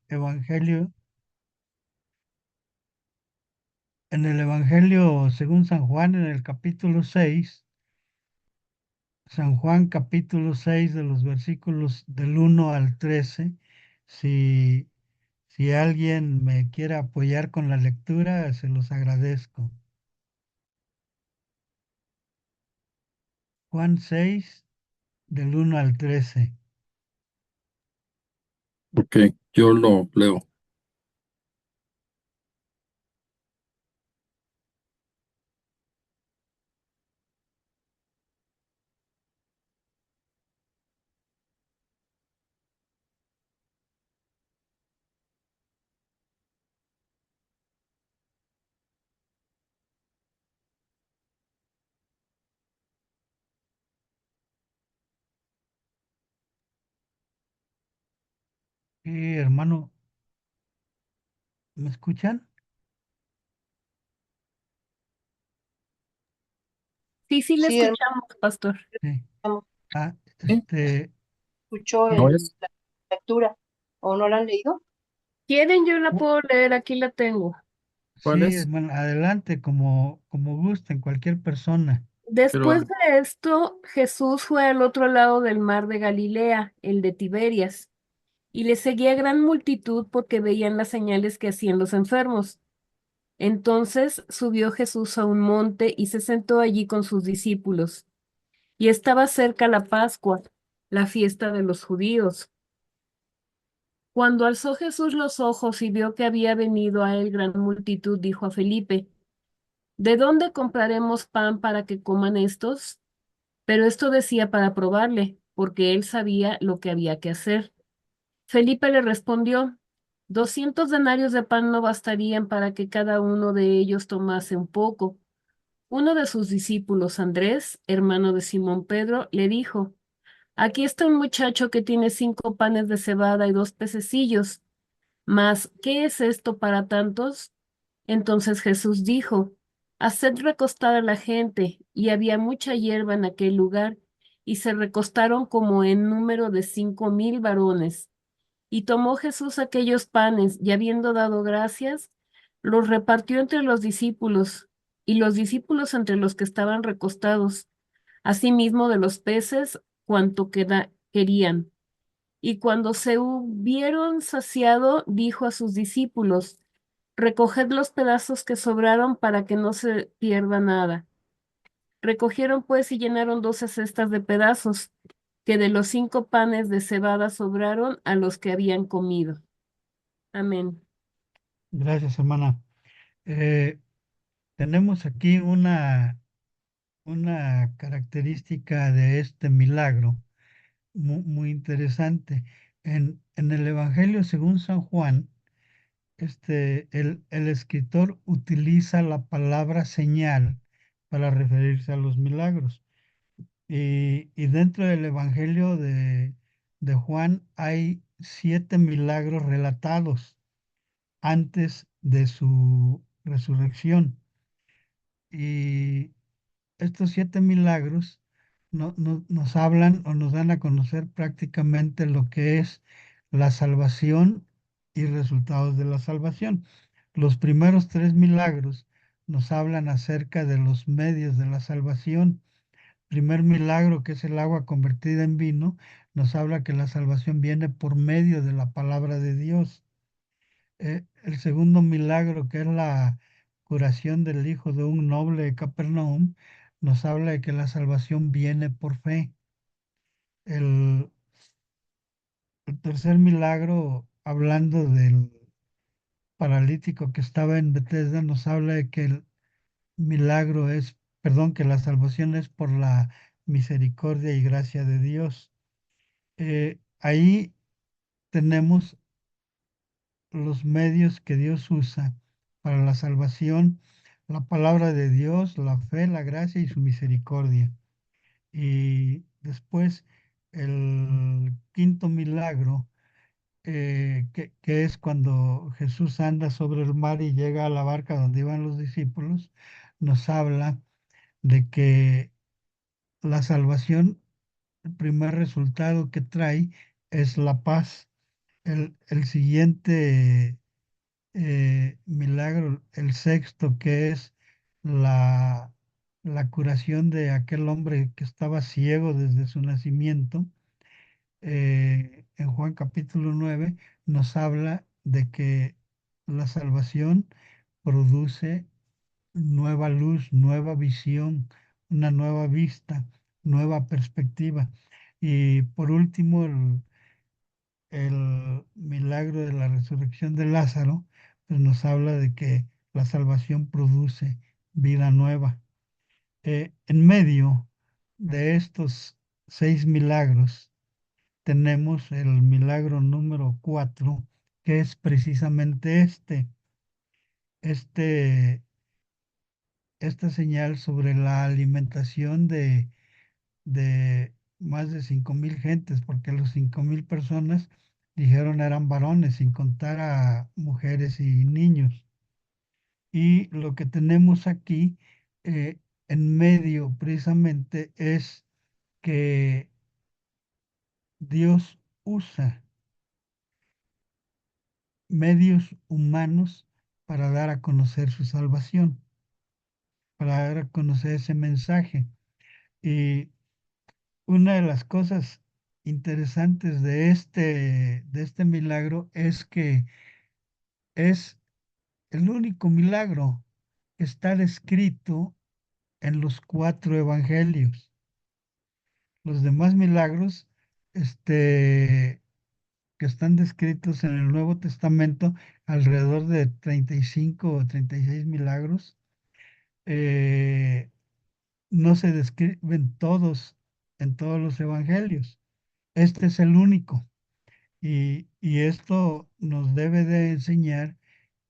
Evangelio, en el Evangelio según San Juan, en el capítulo 6, San Juan capítulo 6 de los versículos del 1 al 13. Si, si alguien me quiere apoyar con la lectura, se los agradezco. Juan 6 del 1 al 13. Ok, yo lo leo. Hermano, ¿me escuchan? Sí, sí, le Sí, hermano, escuchamos, pastor. Sí. Ah, ¿Sí? escuchó ¿No es? la lectura. ¿O no la han leído? ¿Quieren? Yo la oh, puedo leer, aquí la tengo. ¿Cuál sí, es? hermano, adelante, como gusten, cualquier persona. Pero, Después de esto, Jesús fue al otro lado del mar de Galilea, el de Tiberias, y le seguía gran multitud porque veían las señales que hacían los enfermos. Entonces subió Jesús a un monte y se sentó allí con sus discípulos. Y estaba cerca la Pascua, la fiesta de los judíos. Cuando alzó Jesús los ojos y vio que había venido a él gran multitud, dijo a Felipe, ¿de dónde compraremos pan para que coman estos? Pero esto decía para probarle, porque él sabía lo que había que hacer. Felipe le respondió, 200 denarios de pan no bastarían para que cada uno de ellos tomase un poco. Uno de sus discípulos, Andrés, hermano de Simón Pedro, le dijo, aquí está un muchacho que tiene 5 panes de cebada y 2 pececillos. Mas, ¿qué es esto para tantos? Entonces Jesús dijo, haced recostar a la gente, y había mucha hierba en aquel lugar, y se recostaron como en número de 5,000 varones. Y tomó Jesús aquellos panes, y habiendo dado gracias, los repartió entre los discípulos, y los discípulos entre los que estaban recostados, asimismo de los peces, cuanto querían. Y cuando se hubieron saciado, dijo a sus discípulos, recoged los pedazos que sobraron para que no se pierda nada. Recogieron pues y llenaron 12 cestas de pedazos, que de los 5 panes de cebada sobraron a los que habían comido. Amén. Gracias, hermana. Eh, Tenemos aquí una característica de este milagro muy interesante. En el Evangelio según San Juan, el escritor utiliza la palabra señal para referirse a los milagros. Y dentro del Evangelio de Juan hay 7 milagros relatados antes de su resurrección. Y estos 7 milagros nos hablan o nos dan a conocer prácticamente lo que es la salvación y resultados de la salvación. Los primeros 3 milagros nos hablan acerca de los medios de la salvación. Primer milagro, que es el agua convertida en vino, nos habla que la salvación viene por medio de la palabra de Dios. El segundo milagro, que es la curación del hijo de un noble de Capernaum, nos habla de que la salvación viene por fe. El, el tercer milagro, hablando del paralítico que estaba en Bethesda, nos habla de que el milagro es, perdón, que la salvación es por la misericordia y gracia de Dios. Ahí tenemos los medios que Dios usa para la salvación, la palabra de Dios, la fe, la gracia y su misericordia. Y después el quinto milagro, que es cuando Jesús anda sobre el mar y llega a la barca donde iban los discípulos, nos habla de que la salvación, el primer resultado que trae es la paz. el siguiente milagro, el sexto, que es la, la curación de aquel hombre que estaba ciego desde su nacimiento, en Juan capítulo 9 nos habla de que la salvación produce nueva luz, nueva visión, una nueva vista, nueva perspectiva. Y por último, el milagro de la resurrección de Lázaro, pues nos habla de que la salvación produce vida nueva. En medio de estos 6 milagros, tenemos el milagro número 4, que es precisamente este, esta señal sobre la alimentación de más de 5.000 gentes, porque los 5.000 personas dijeron eran varones, sin contar a mujeres y niños. Y lo que tenemos aquí en medio precisamente es que Dios usa medios humanos para dar a conocer su salvación, para dar a conocer ese mensaje. Y una de las cosas interesantes de este milagro es que es el único milagro que está descrito en los 4 evangelios. Los demás milagros, que están descritos en el Nuevo Testamento, alrededor de 35 o 36 milagros, eh, no se describen todos en todos los evangelios. Este es el único. Y esto nos debe de enseñar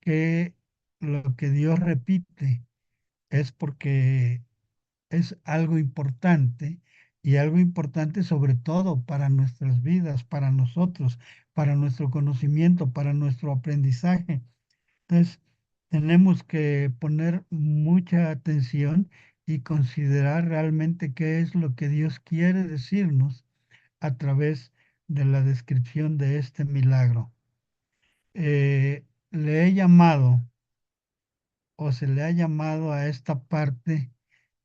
que lo que Dios repite es porque es algo importante, y algo importante sobre todo para nuestras vidas, para nosotros, para nuestro conocimiento, para nuestro aprendizaje. Entonces, tenemos que poner mucha atención y considerar realmente qué es lo que Dios quiere decirnos a través de la descripción de este milagro. Le he llamado, o se le ha llamado a esta parte,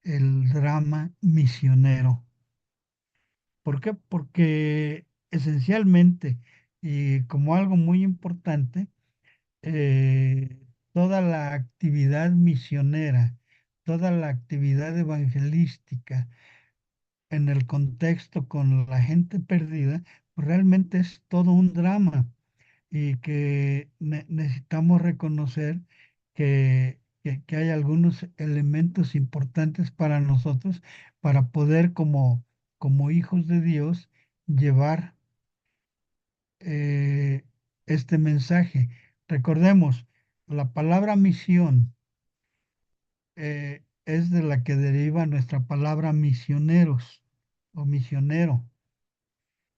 el drama misionero. ¿Por qué? Porque esencialmente, y como algo muy importante, toda la actividad misionera, toda la actividad evangelística en el contexto con la gente perdida, pues realmente es todo un drama, y que necesitamos reconocer que hay algunos elementos importantes para nosotros para poder como hijos de Dios llevar eh, este mensaje. Recordemos, la palabra misión es de la que deriva nuestra palabra misioneros o misionero,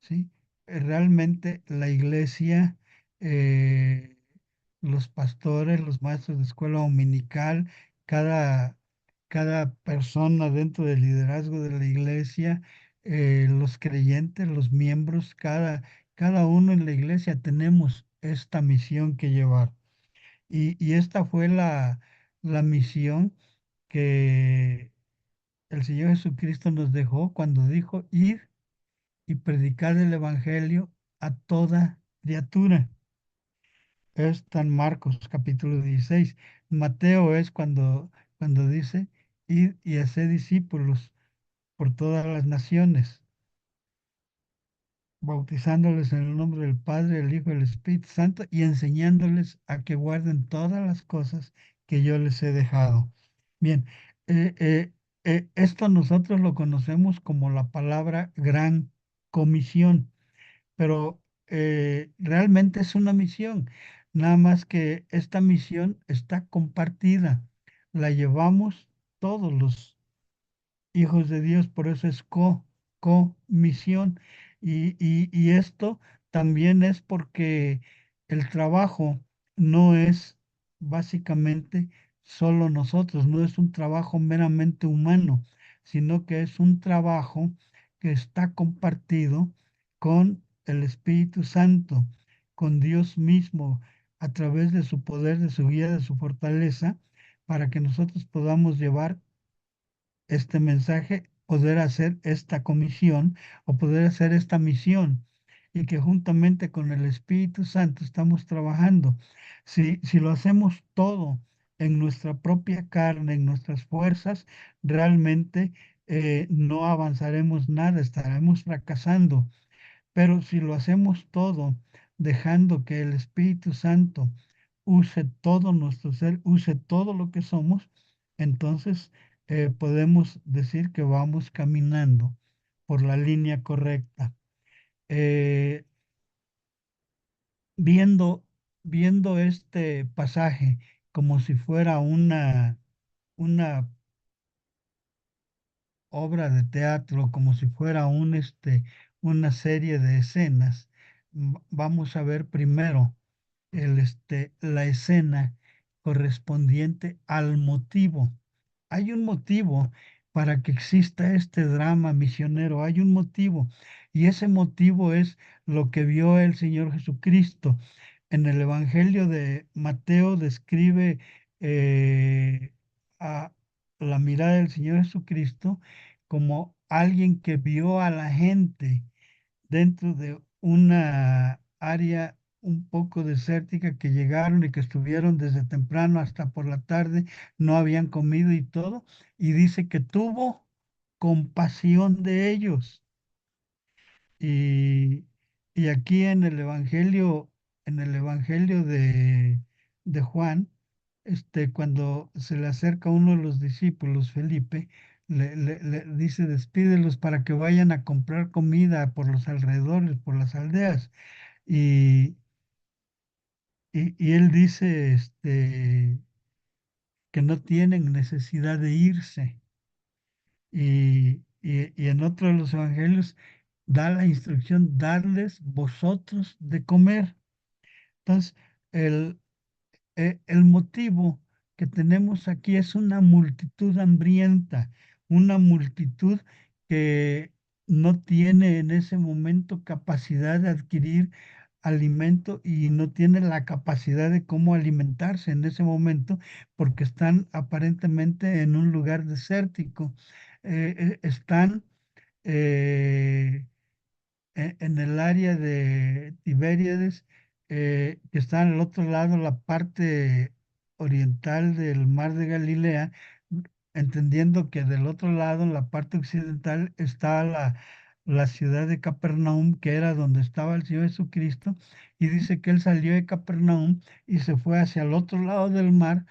¿sí? Realmente la iglesia, eh, los pastores, los maestros de escuela dominical, cada, cada persona dentro del liderazgo de la iglesia, los creyentes, los miembros, cada uno en la iglesia tenemos esta misión que llevar. Y esta fue la misión que el Señor Jesucristo nos dejó cuando dijo: ir y predicar el Evangelio a toda criatura. Está en Marcos capítulo 16. Mateo es cuando dice: ir y hacer discípulos por todas las naciones, bautizándoles en el nombre del Padre, el Hijo y el Espíritu Santo, y enseñándoles a que guarden todas las cosas que yo les he dejado. Bien, eh, eh, esto nosotros lo conocemos como la palabra gran comisión, pero realmente es una misión, nada más que esta misión está compartida, la llevamos todos los hijos de Dios, por eso es comisión. Y esto también es porque el trabajo no es básicamente solo nosotros, no es un trabajo meramente humano, sino que es un trabajo que está compartido con el Espíritu Santo. con Dios mismo a través de su poder, de su guía, de su fortaleza, para que nosotros podamos llevar este mensaje, poder hacer esta comisión o poder hacer esta misión y que juntamente con el Espíritu Santo estamos trabajando. Si lo hacemos todo en nuestra propia carne, en nuestras fuerzas, realmente no avanzaremos nada, estaremos fracasando. Pero si lo hacemos todo dejando que el Espíritu Santo use todo nuestro ser, use todo lo que somos, entonces podemos decir que vamos caminando por la línea correcta. Eh, viendo, viendo este pasaje como si fuera una obra de teatro, como si fuera una serie de escenas, vamos a ver primero la escena correspondiente al motivo. Hay un motivo para que exista este drama misionero, hay un motivo, y ese motivo es lo que vio el Señor Jesucristo. En el Evangelio de Mateo describe a la mirada del Señor Jesucristo como alguien que vio a la gente dentro de una área un poco desértica, que llegaron y que estuvieron desde temprano hasta por la tarde, no habían comido y todo, y dice que tuvo compasión de ellos. Y, y aquí en el Evangelio de Juan, cuando se le acerca uno de los discípulos, Felipe, le dice, despídelos para que vayan a comprar comida por los alrededores, por las aldeas. Y, y él dice, que no tienen necesidad de irse. Y en otro de los evangelios da la instrucción, darles vosotros de comer. Entonces, el, el motivo que tenemos aquí es una multitud hambrienta, una multitud que no tiene en ese momento capacidad de adquirir alimento y no tiene la capacidad de cómo alimentarse en ese momento porque están aparentemente en un lugar desértico. Están eh, en el área de Tiberíades, que está al otro lado, la parte oriental del mar de Galilea, entendiendo que del otro lado, en la parte occidental, está la ciudad de Capernaum, que era donde estaba el Señor Jesucristo, y dice que él salió de Capernaum y se fue hacia el otro lado del mar,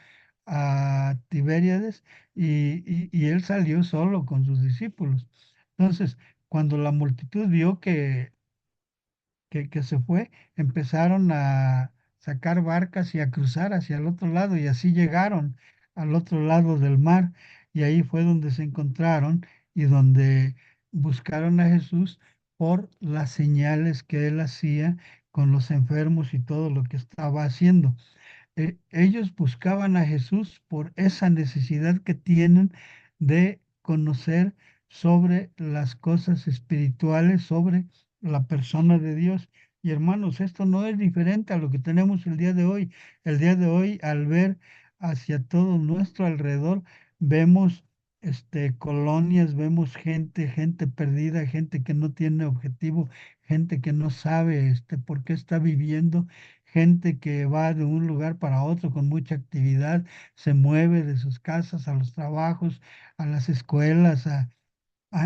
a Tiberíades, y él salió solo con sus discípulos. Entonces, cuando la multitud vio que se fue, empezaron a sacar barcas y a cruzar hacia el otro lado y así llegaron al otro lado del mar y ahí fue donde se encontraron y donde buscaron a Jesús por las señales que él hacía con los enfermos y todo lo que estaba haciendo. Ellos buscaban a Jesús por esa necesidad que tienen de conocer sobre las cosas espirituales, sobre la persona de Dios. Y hermanos, esto no es diferente a lo que tenemos el día de hoy. El día de hoy, al ver hacia todo nuestro alrededor, vemos colonias, vemos gente perdida, gente que no tiene objetivo, gente que no sabe por qué está viviendo, gente que va de un lugar para otro con mucha actividad, se mueve de sus casas a los trabajos, a las escuelas,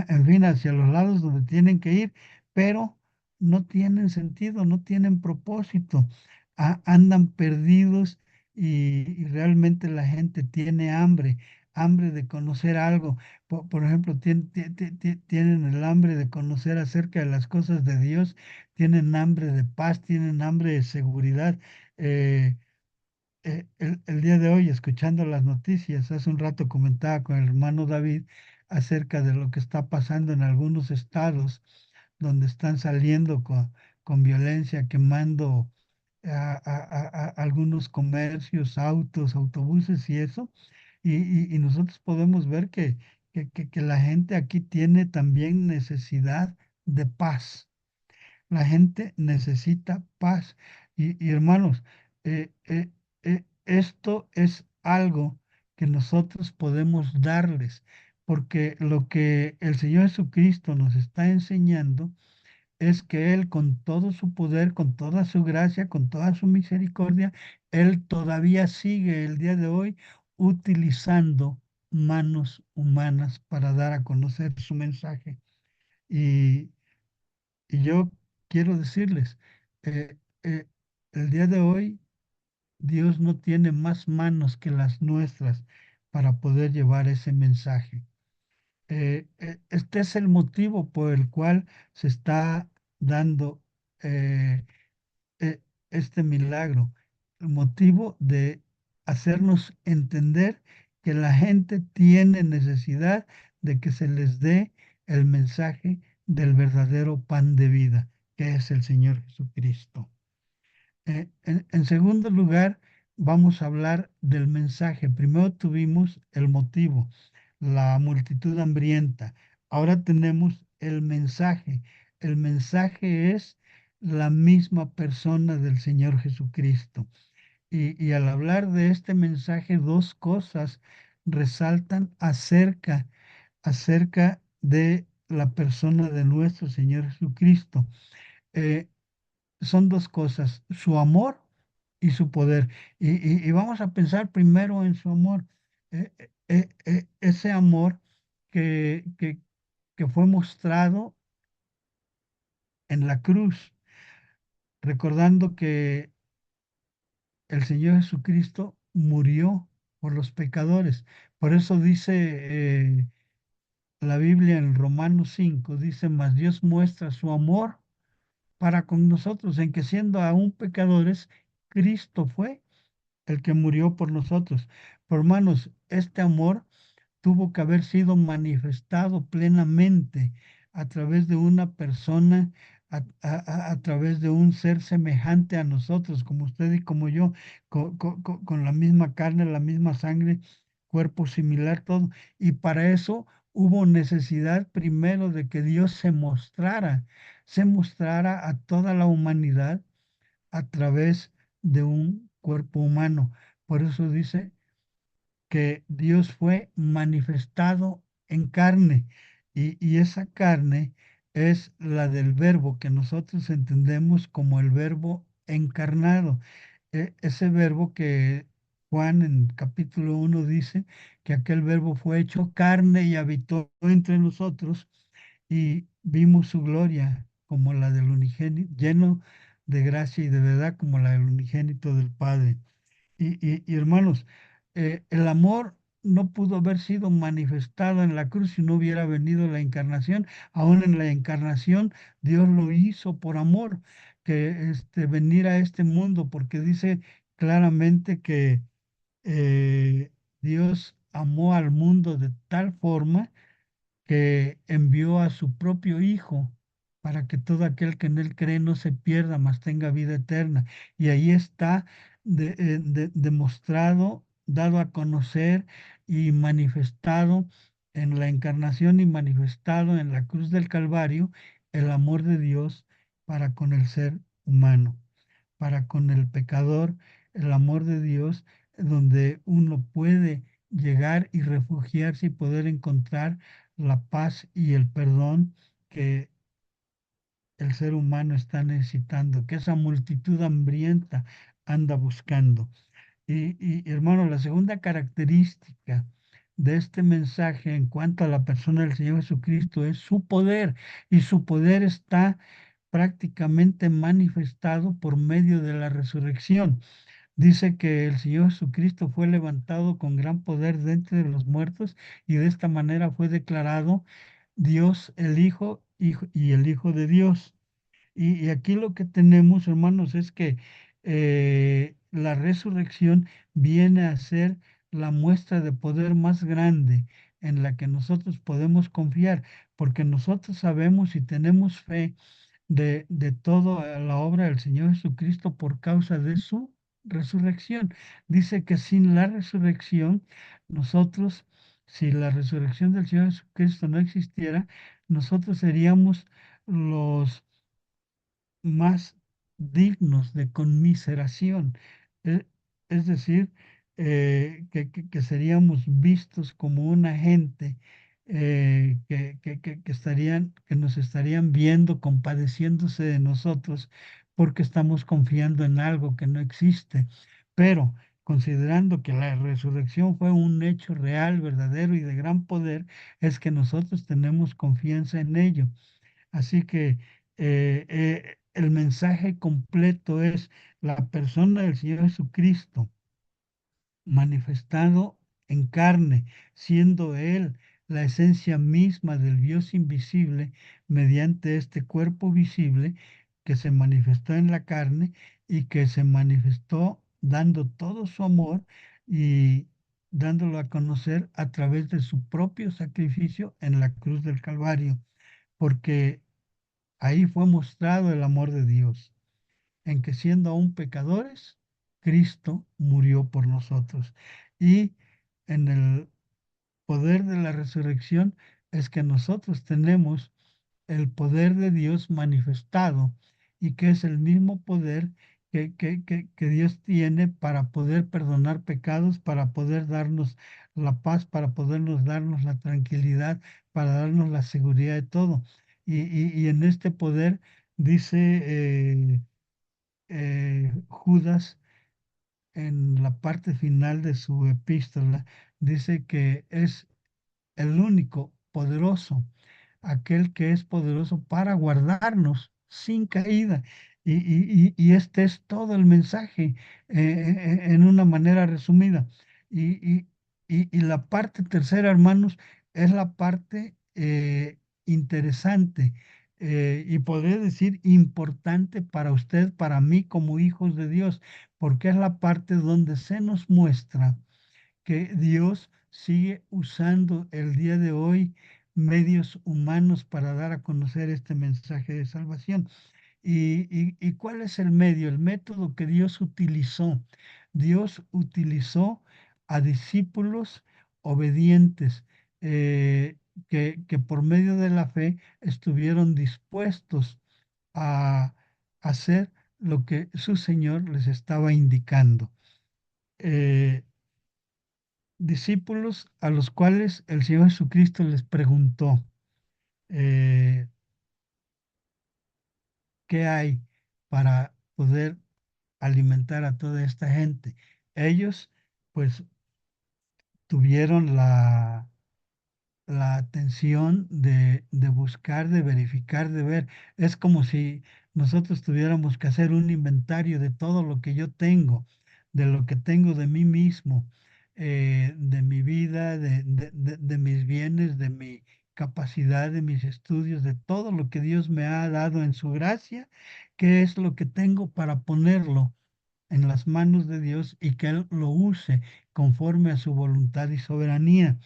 en fin, hacia los lados donde tienen que ir, pero no tienen sentido, no tienen propósito, andan perdidos y realmente la gente tiene hambre, hambre de conocer algo. Por ejemplo, tienen el hambre de conocer acerca de las cosas de Dios, tienen hambre de paz, tienen hambre de seguridad. eh, el día de hoy, escuchando las noticias, hace un rato comentaba con el hermano David acerca de lo que está pasando en algunos estados donde están saliendo con violencia, quemando algunos comercios, autos, autobuses y eso. Y nosotros podemos ver que la gente aquí tiene también necesidad de paz. La gente necesita paz. Y hermanos, esto es algo que nosotros podemos darles, porque lo que el Señor Jesucristo nos está enseñando es que Él con todo su poder, con toda su gracia, con toda su misericordia, Él todavía sigue el día de hoy utilizando manos humanas para dar a conocer su mensaje. Y, y yo quiero decirles, eh, eh, el día de hoy Dios no tiene más manos que las nuestras para poder llevar ese mensaje. Este es el motivo por el cual se está dando eh, eh, este milagro, el motivo de hacernos entender que la gente tiene necesidad de que se les dé el mensaje del verdadero pan de vida, que es el Señor Jesucristo. En segundo lugar, vamos a hablar del mensaje. Primero tuvimos el motivo, la multitud hambrienta. Ahora tenemos el mensaje. El mensaje es la misma persona del Señor Jesucristo. Y al hablar de este mensaje, dos cosas resaltan acerca de la persona de nuestro Señor Jesucristo. Eh, Son dos cosas, su amor y su poder. Y vamos a pensar primero en su amor. Ese amor que, que, que fue mostrado en la cruz, recordando que el Señor Jesucristo murió por los pecadores. Por eso dice la Biblia en Romanos 5, dice, mas Dios muestra su amor para con nosotros, en que siendo aún pecadores, Cristo fue el que murió por nosotros. Pero hermanos, este amor tuvo que haber sido manifestado plenamente a través de una persona, a través de un ser semejante a nosotros, como usted y como yo, con la misma carne, la misma sangre, cuerpo similar, todo. Y para eso hubo necesidad primero de que Dios se mostrara a toda la humanidad a través de un cuerpo humano. Por eso dice que Dios fue manifestado en carne y esa carne es la del verbo que nosotros entendemos como el verbo encarnado. Ese verbo que Juan en capítulo 1 dice que aquel verbo fue hecho carne y habitó entre nosotros y vimos su gloria como la del unigénito, lleno de gracia y de verdad como la del unigénito del Padre. Y hermanos, el amor no pudo haber sido manifestado en la cruz si no hubiera venido la encarnación. Aún en la encarnación, Dios lo hizo por amor, que venir a este mundo, porque dice claramente que Dios amó al mundo de tal forma que envió a su propio Hijo para que todo aquel que en Él cree no se pierda, mas tenga vida eterna. Y ahí está demostrado, dado a conocer y manifestado en la encarnación y manifestado en la cruz del Calvario el amor de Dios para con el ser humano, para con el pecador, el amor de Dios, donde uno puede llegar y refugiarse y poder encontrar la paz y el perdón que el ser humano está necesitando, que esa multitud hambrienta anda buscando. Hermano, la segunda característica de este mensaje en cuanto a la persona del Señor Jesucristo es su poder, y su poder está prácticamente manifestado por medio de la resurrección. Dice que el Señor Jesucristo fue levantado con gran poder de entre los muertos y de esta manera fue declarado Dios el Hijo y el Hijo de Dios. Y aquí lo que tenemos, hermanos, es que la resurrección viene a ser la muestra de poder más grande en la que nosotros podemos confiar, porque nosotros sabemos y tenemos fe de toda la obra del Señor Jesucristo por causa de su resurrección. Dice que sin la resurrección, nosotros, si la resurrección del Señor Jesucristo no existiera, nosotros seríamos los más dignos de conmiseración. E- Es decir, que seríamos vistos como una gente que nos estarían viendo, compadeciéndose de nosotros, porque estamos confiando en algo que no existe. Pero considerando que la resurrección fue un hecho real, verdadero y de gran poder, es que nosotros tenemos confianza en ello. Así que el mensaje completo es la persona del Señor Jesucristo manifestado en carne, siendo Él la esencia misma del Dios invisible mediante este cuerpo visible que se manifestó en la carne y que se manifestó dando todo su amor y dándolo a conocer a través de su propio sacrificio en la cruz del Calvario, porque ahí fue mostrado el amor de Dios, en que siendo aún pecadores, Cristo murió por nosotros. Y en el poder de la resurrección es que nosotros tenemos el poder de Dios manifestado y que es el mismo poder que Dios tiene para poder perdonar pecados, para poder darnos la paz, para podernos darnos la tranquilidad, para darnos la seguridad de todo. Y en este poder dice Judas en la parte final de su epístola, dice que es el único poderoso, aquel que es poderoso para guardarnos sin caída. Y este es todo el mensaje en una manera resumida. Y, y la parte tercera, hermanos, es la parte interesante y podría decir importante para usted, para mí como hijos de Dios, porque es la parte donde se nos muestra que Dios sigue usando el día de hoy medios humanos para dar a conocer este mensaje de salvación. ¿Y cuál es el medio, el método que Dios utilizó? Dios utilizó a discípulos obedientes que por medio de la fe estuvieron dispuestos a hacer lo que su Señor les estaba indicando. Eh, Discípulos a los cuales el Señor Jesucristo les preguntó, eh, ¿qué hay para poder alimentar a toda esta gente? Ellos pues tuvieron la atención de buscar, de verificar, de ver. Es como si nosotros tuviéramos que hacer un inventario de todo lo que yo tengo, de lo que tengo de mí mismo, de mi vida, de mis bienes, de mi capacidad, de mis estudios, de todo lo que Dios me ha dado en su gracia, qué es lo que tengo para ponerlo en las manos de Dios y que Él lo use conforme a su voluntad y soberanía.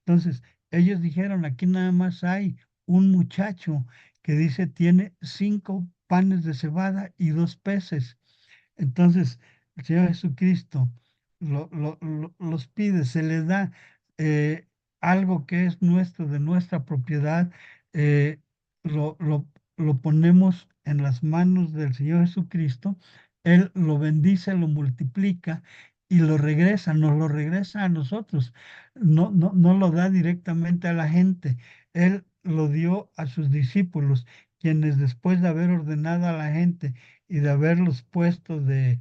Entonces, ellos dijeron, aquí nada más hay un muchacho que dice tiene 5 panes de cebada y 2 peces. Entonces, el Señor Jesucristo los pide, se le da eh, algo que es nuestro, de nuestra propiedad, eh, lo, lo, lo ponemos en las manos del Señor Jesucristo, Él lo bendice, lo multiplica y lo regresa, nos lo regresa a nosotros, no lo da directamente a la gente, Él lo dio a sus discípulos, quienes después de haber ordenado a la gente, y de haberlos puesto de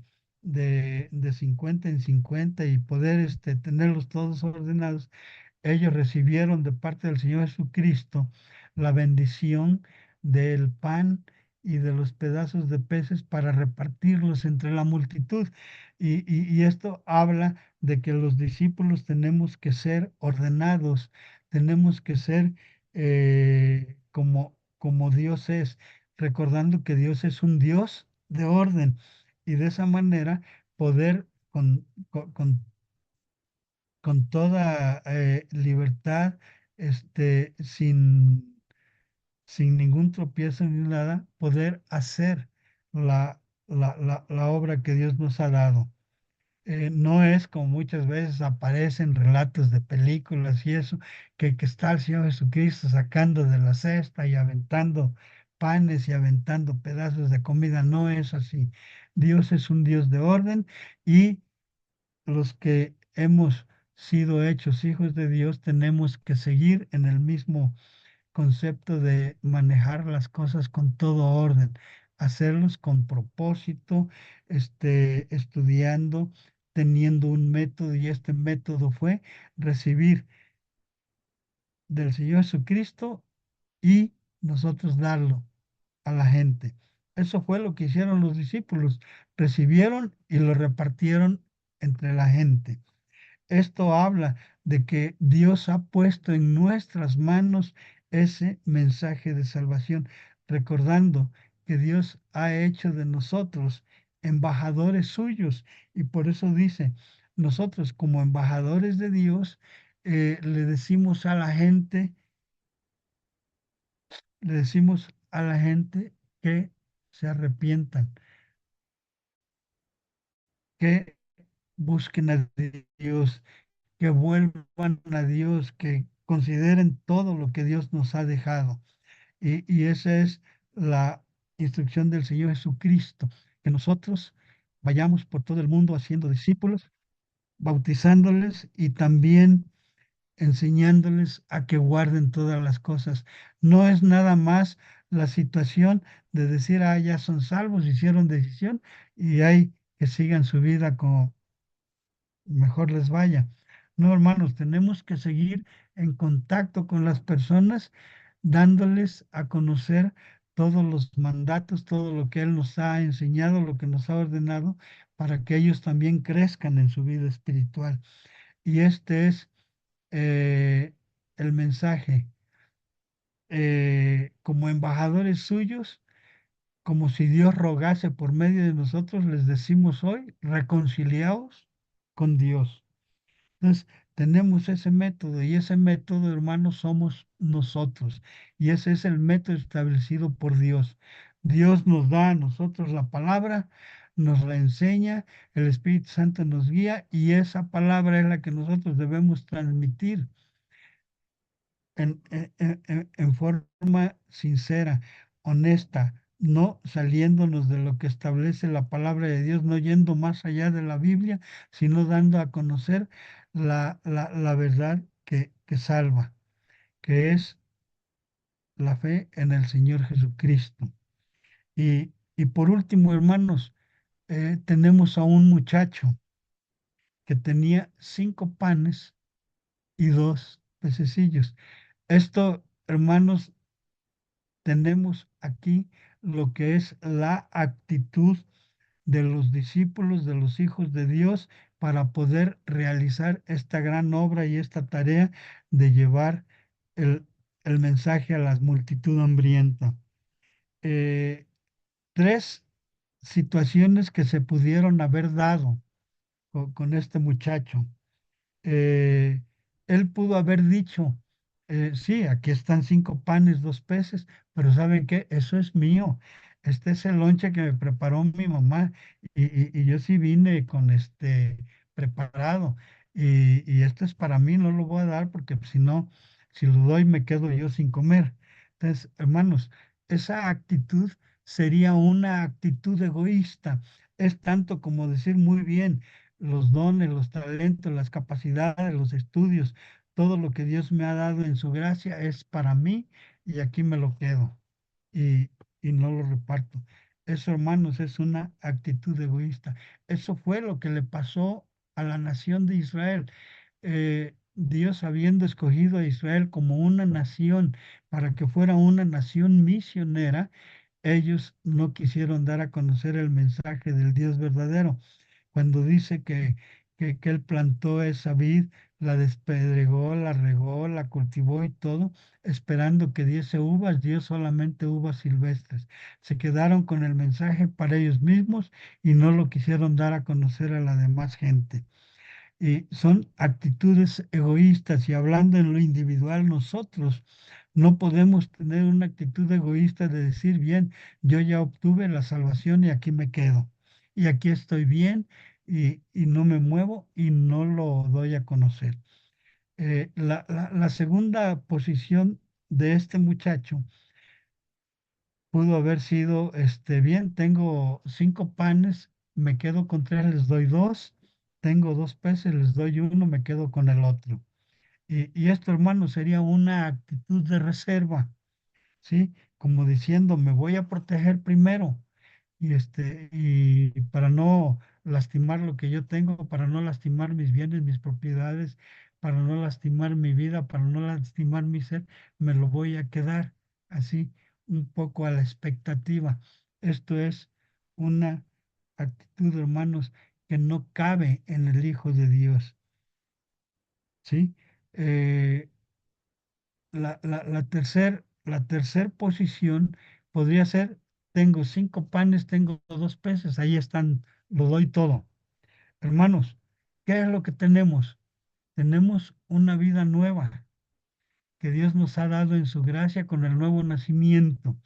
50 en 50 y poder tenerlos todos ordenados, ellos recibieron de parte del Señor Jesucristo la bendición del pan y de los pedazos de peces para repartirlos entre la multitud. Y esto habla de que los discípulos tenemos que ser ordenados, tenemos que ser como Dios es, recordando que Dios es un Dios de orden y de esa manera poder con toda libertad, sin ningún tropiezo ni nada, poder hacer la, la obra que Dios nos ha dado. No es como muchas veces aparecen relatos de películas y eso, que está el Señor Jesucristo sacando de la cesta y aventando panes y aventando pedazos de comida. No es así. Dios es un Dios de orden y los que hemos sido hechos hijos de Dios tenemos que seguir en el mismo concepto de manejar las cosas con todo orden, hacerlos con propósito, estudiando, teniendo un método, y este método fue recibir del Señor Jesucristo y nosotros darlo a la gente. Eso fue lo que hicieron los discípulos. Recibieron y lo repartieron entre la gente. Esto habla de que Dios ha puesto en nuestras manos ese mensaje de salvación, recordando que Dios ha hecho de nosotros embajadores suyos, y por eso dice, nosotros como embajadores de Dios, le decimos a la gente, le decimos a la gente que se arrepientan, que busquen a Dios, que vuelvan a Dios, que consideren todo lo que Dios nos ha dejado. Y esa es la instrucción del Señor Jesucristo, que nosotros vayamos por todo el mundo haciendo discípulos, bautizándoles y también enseñándoles a que guarden todas las cosas. No es nada más la situación de decir, ah, ya son salvos, hicieron decisión y hay que sigan su vida como mejor les vaya. No, hermanos, tenemos que seguir en contacto con las personas, dándoles a conocer todos los mandatos, todo lo que Él nos ha enseñado, lo que nos ha ordenado, para que ellos también crezcan en su vida espiritual. Y este es el mensaje. Como embajadores suyos, como si Dios rogase por medio de nosotros, les decimos hoy, reconciliaos con Dios. Entonces, tenemos ese método y ese método, hermanos, somos nosotros. Y ese es el método establecido por Dios. Dios nos da a nosotros la palabra, nos la enseña, el Espíritu Santo nos guía y esa palabra es la que nosotros debemos transmitir en forma sincera, honesta, no saliéndonos de lo que establece la palabra de Dios, no yendo más allá de la Biblia, sino dando a conocer la verdad que salva, que es la fe en el Señor Jesucristo. Y por último, hermanos, tenemos a un muchacho que tenía 5 panes y 2 pececillos. Esto, hermanos, tenemos aquí lo que es la actitud de los discípulos, de los hijos de Dios, para poder realizar esta gran obra y esta tarea de llevar el, el mensaje a la multitud hambrienta. Eh, Tres situaciones que se pudieron haber dado con este muchacho. eh, Él pudo haber dicho, sí, aquí están 5 panes, 2 peces, pero ¿saben qué? Eso es mío. Este es el lonche que me preparó mi mamá y yo sí vine con preparado y esto es para mí, no lo voy a dar porque si no, si lo doy me quedo yo sin comer. Entonces, hermanos, esa actitud sería una actitud egoísta. Es tanto como decir muy bien, los dones, los talentos, las capacidades, los estudios, todo lo que Dios me ha dado en su gracia es para mí y aquí me lo quedo y, y no lo reparto. Eso, hermanos, es una actitud egoísta. Eso fue lo que le pasó a la nación de Israel. Dios habiendo escogido a Israel como una nación para que fuera una nación misionera, ellos no quisieron dar a conocer el mensaje del Dios verdadero cuando dice que él plantó esa vid, la despedregó, la regó, la cultivó y todo, esperando que diese uvas, dio solamente uvas silvestres. Se quedaron con el mensaje para ellos mismos y no lo quisieron dar a conocer a la demás gente. Y son actitudes egoístas y hablando en lo individual nosotros no podemos tener una actitud egoísta de decir, bien, yo ya obtuve la salvación y aquí me quedo. Y aquí estoy bien y no me muevo y no lo doy a conocer. La segunda posición de este muchacho pudo haber sido, bien, tengo 5 panes, me quedo con 3, les doy 2, tengo 2 peces, les doy uno, me quedo con el otro. Y esto, hermano, sería una actitud de reserva, ¿sí? Como diciendo, me voy a proteger primero y para no lastimar lo que yo tengo, para no lastimar mis bienes, mis propiedades, para no lastimar mi vida, para no lastimar mi ser, me lo voy a quedar así un poco a la expectativa. Esto es una actitud, hermanos, que no cabe en el Hijo de Dios, ¿sí? Eh, la tercer posición podría ser, tengo 5 panes, tengo 2 peces, ahí están, lo doy todo. Hermanos, ¿qué es lo que tenemos? Tenemos una vida nueva que Dios nos ha dado en su gracia con el nuevo nacimiento.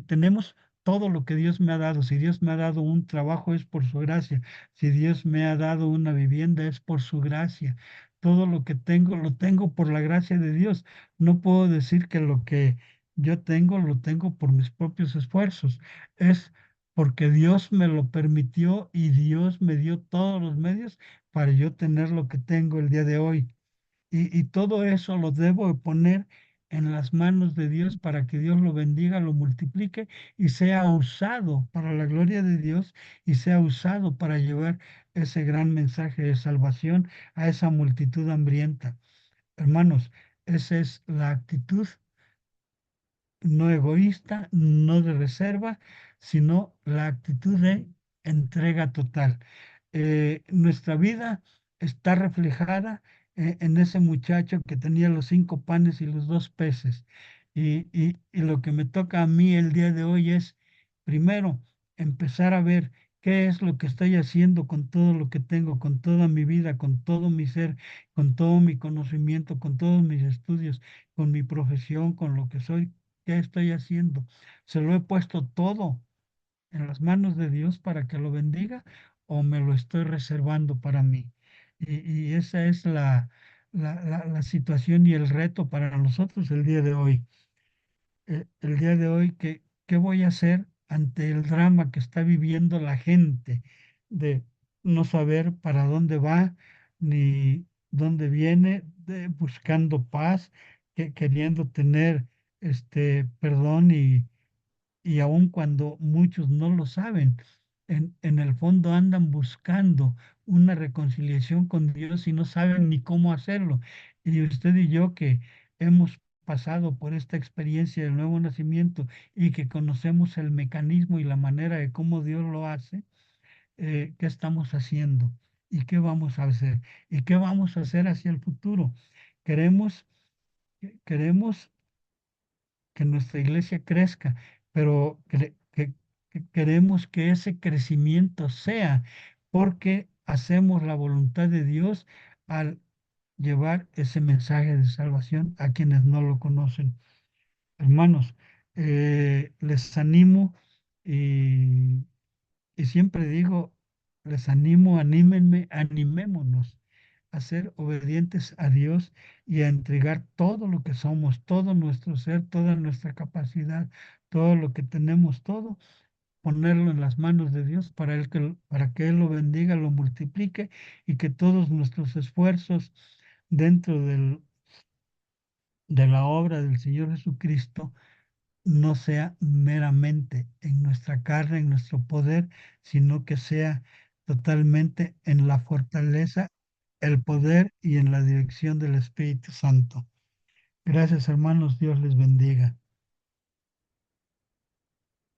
Tenemos todo lo que Dios me ha dado. Si Dios me ha dado un trabajo es por su gracia. Si Dios me ha dado una vivienda es por su gracia. Todo lo que tengo lo tengo por la gracia de Dios. No puedo decir que lo que yo tengo lo tengo por mis propios esfuerzos. Es porque Dios me lo permitió y Dios me dio todos los medios para yo tener lo que tengo el día de hoy. Y todo eso lo debo de poner en las manos de Dios para que Dios lo bendiga, lo multiplique y sea usado para la gloria de Dios y sea usado para llevar ese gran mensaje de salvación a esa multitud hambrienta. Hermanos, esa es la actitud no egoísta, no de reserva, sino la actitud de entrega total. Nuestra vida está reflejada en ese muchacho que tenía los 5 panes y los 2 peces. Y lo que me toca a mí el día de hoy es, primero, empezar a ver qué es lo que estoy haciendo con todo lo que tengo, con toda mi vida, con todo mi ser, con todo mi conocimiento, con todos mis estudios, con mi profesión, con lo que soy. ¿Qué estoy haciendo? ¿Se lo he puesto todo en las manos de Dios para que lo bendiga o me lo estoy reservando para mí? Y esa es la situación y el reto para nosotros el día de hoy. El día de hoy, ¿qué voy a hacer ante el drama que está viviendo la gente de no saber para dónde va ni dónde viene, buscando paz, queriendo tener perdón y aun cuando muchos no lo saben, en el fondo andan buscando una reconciliación con Dios y no saben ni cómo hacerlo. Y usted y yo que hemos pasado por esta experiencia del nuevo nacimiento y que conocemos el mecanismo y la manera de cómo Dios lo hace, ¿qué estamos haciendo? ¿Y qué vamos a hacer? ¿Y qué vamos a hacer hacia el futuro? Queremos, queremos que nuestra iglesia crezca, pero que queremos que ese crecimiento sea porque hacemos la voluntad de Dios al llevar ese mensaje de salvación a quienes no lo conocen. Hermanos, les animo y, y siempre digo, les animo, anímenme, animémonos a ser obedientes a Dios y a entregar todo lo que somos, todo nuestro ser, toda nuestra capacidad, todo lo que tenemos, todo, ponerlo en las manos de Dios para que Él lo bendiga, lo multiplique y que todos nuestros esfuerzos dentro de la obra del Señor Jesucristo no sea meramente en nuestra carne, en nuestro poder, sino que sea totalmente en la fortaleza, el poder y en la dirección del Espíritu Santo. Gracias, hermanos. Dios les bendiga.